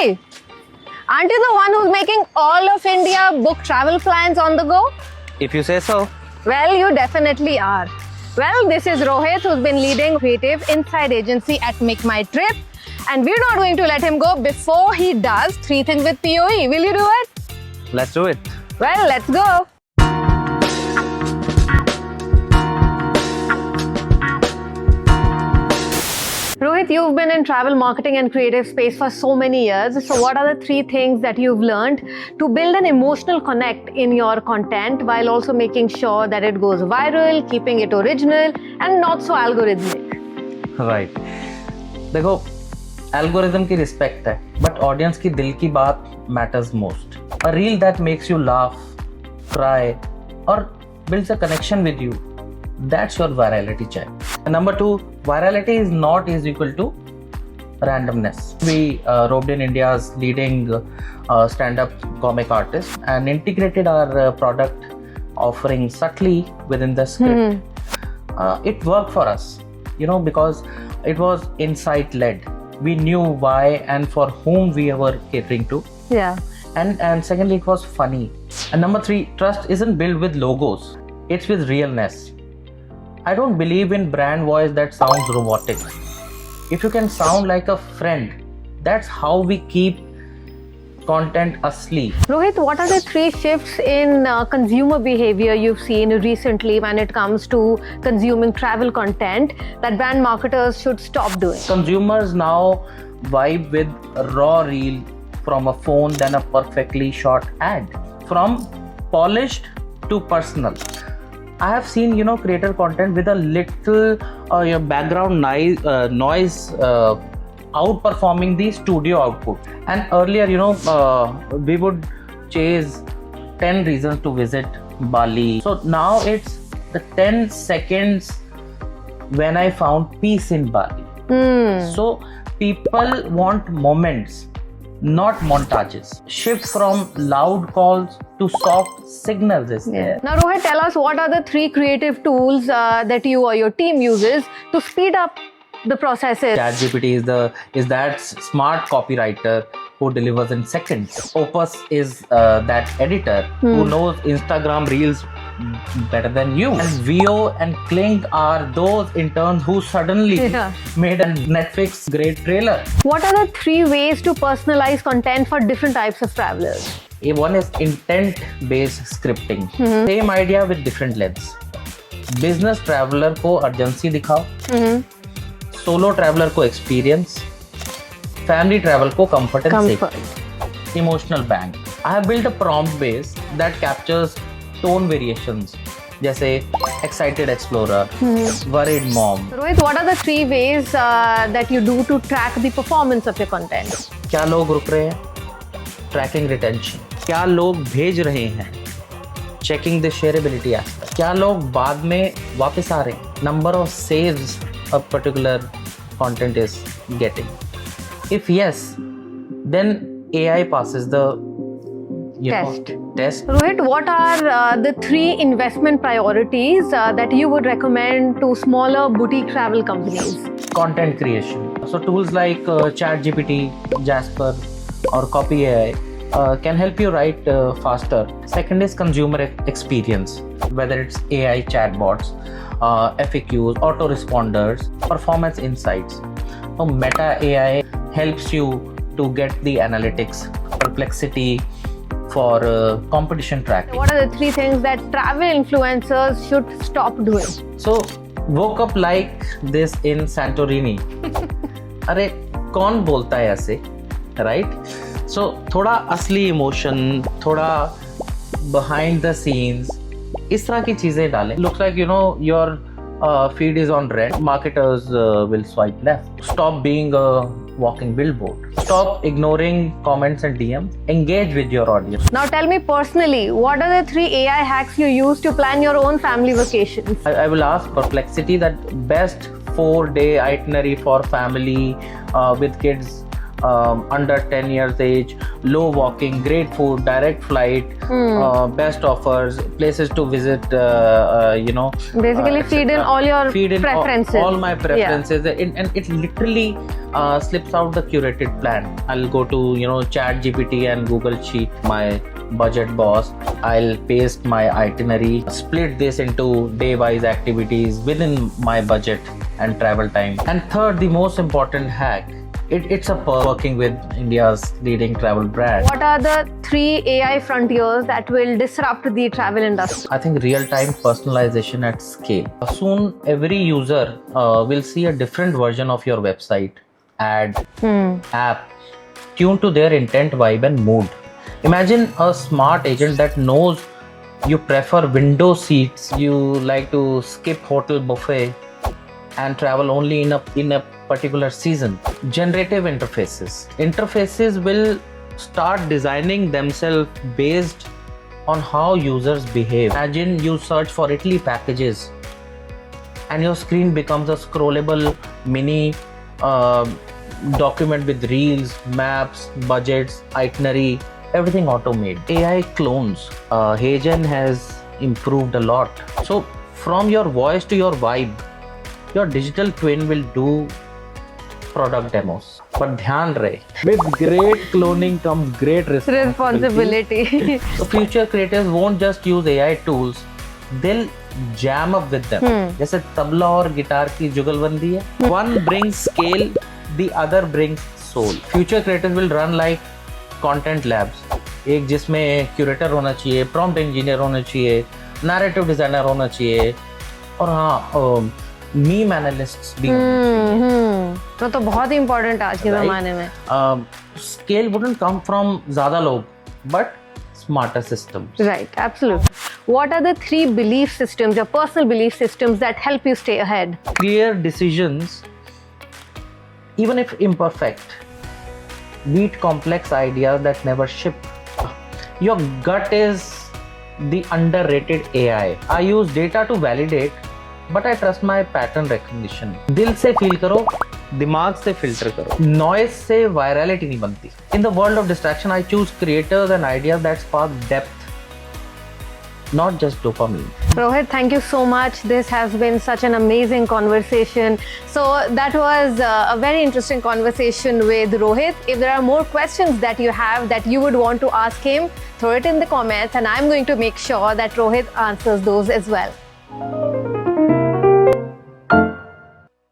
Hey, aren't you the one who's making all of India book travel plans on the go? If you say so. Well, you definitely are. Well, this is Rohit, who's been leading creative inside agency at Make My Trip. And we're not going to let him go before he does 3 things with POE. Will you do it? Let's do it. Well, let's go. Rohit, you've been in travel marketing and creative space for so many years. So what are the 3 things that you've learned to build an emotional connect in your content while also making sure that it goes viral, keeping it original and not so algorithmic? Right. देखो, algorithm की respect है, but audience की दिल की बात matters most. A reel that makes you laugh, cry, or builds a connection with you. That's your virality check. And number 2, virality is not equal to randomness. We roped in India's leading stand-up comic artist and integrated our product offering subtly within the script. It worked for us, because it was insight-led. We knew why and for whom we were catering to. Yeah. And secondly, it was funny. And number 3, trust isn't built with logos. It's with realness. I don't believe in brand voice that sounds robotic. If you can sound like a friend, that's how we keep content asleep. Rohit, what are the 3 shifts in consumer behavior you've seen recently when it comes to consuming travel content that brand marketers should stop doing? Consumers now vibe with a raw reel from a phone than a perfectly shot ad. From polished to personal. I have seen, creator content with a little background noise outperforming the studio output. And earlier, we would chase 10 reasons to visit Bali. So now it's the 10 seconds when I found peace in Bali. So people want moments, not montages. Shift from loud calls to soft signals is there. Now, Rohit, tell us what are the 3 creative tools that you or your team uses to speed up the processes? ChatGPT is that smart copywriter who delivers in seconds. Opus is that editor who knows Instagram Reels better than you. And Vio and Kling are those interns who suddenly made a Netflix great trailer. What are the 3 ways to personalize content for different types of travelers? One is intent-based scripting. Same idea with different lens. Business traveler को urgency दिखाओ. Solo traveler को experience. Family travel को comfort and safety. Emotional bang. I have built a prompt base that captures tone variations. जैसे excited explorer, worried mom. Rohit, what are the 3 ways that you do to track the performance of your content? क्या लोग रुक रहे हैं? Tracking retention. क्या लोग भेज रहे हैं? Checking the shareability aspect. क्या लोग बाद में वापस आ रहे हैं? Number of saves a particular content is getting. If yes, then AI passes the test. Rohit, what are the 3 investment priorities that you would recommend to smaller boutique travel companies? Content creation. So tools like ChatGPT, Jasper, or Copy AI can help you write faster. Second is consumer experience, whether it's AI chatbots, FAQs, autoresponders, performance insights. So Meta AI helps you to get the analytics, Perplexity for competition tracking. What are the 3 things that travel influencers should stop doing? So woke up like this in Santorini. अरे कौन बोलता है ऐसे, right? So थोड़ा असली emotion, थोड़ा behind the scenes, इस तरह की चीजें डालें. Looks like your feed is on red. Marketers will swipe left. Stop being a walking billboard. Stop ignoring comments and DMs. Engage with your audience. Now tell me personally, what are the 3 AI hacks you use to plan your own family vacations? I will ask Perplexity that best 4-day itinerary for family with kids under 10 years age. low walking, great food, direct flight, best offers, places to visit, Basically, feed in all your feed in preferences. all my preferences, and it literally slips out the curated plan. I'll go to Chat GPT and Google Sheet my budget boss. I'll paste my itinerary, split this into day-wise activities within my budget and travel time. And third, the most important hack, it's a perk working with India's leading travel brand. What are the 3 AI frontiers that will disrupt the travel industry? I think real-time personalization at scale. Soon, every user will see a different version of your website, ad, app, tuned to their intent, vibe, and mood. Imagine a smart agent that knows you prefer window seats, you like to skip hotel buffet, and travel only in a particular season. Generative interfaces will start designing themselves based on how users behave. Imagine you search for Italy packages and your screen becomes a scrollable mini document with reels, maps, budgets, itinerary, everything automate. AI clones, HeyGen has improved a lot. So from your voice to your vibe, your digital twin will do product demos. But dhyan rahe, with great cloning comes great responsibility. So future creators won't just use AI tools, they'll jam up with them. जैसे तबला और guitar की जुगलबंदी है. One brings scale, the other brings soul. Future creators will run like content labs. एक जिसमें curator होना चाहिए, prompt engineer होना चाहिए, narrative designer होना चाहिए, और हाँ मीम एनालिस्ट्स भी तो बहुत इंपॉर्टेंट आज के जमाने में. स्केल वुडंट कम फ्रॉम ज्यादा लोग, but smarter systems. Right, absolutely. What are the 3 belief systems, your personal belief systems that help you stay ahead? Clear decisions, even if imperfect, beat complex ideas that never ship. Your gut is the underrated AI. I use data to validate, but I trust my pattern recognition. दिल से feel करो, दिमाग से filter करो. Noise से virality नहीं बनती. In the world of distraction, I choose creators and ideas that spark depth, not just dopamine. Rohit, thank you so much. This has been such an amazing conversation. So that was a very interesting conversation with Rohit. If there are more questions that you have that you would want to ask him, throw it in the comments and I'm going to make sure that Rohit answers those as well.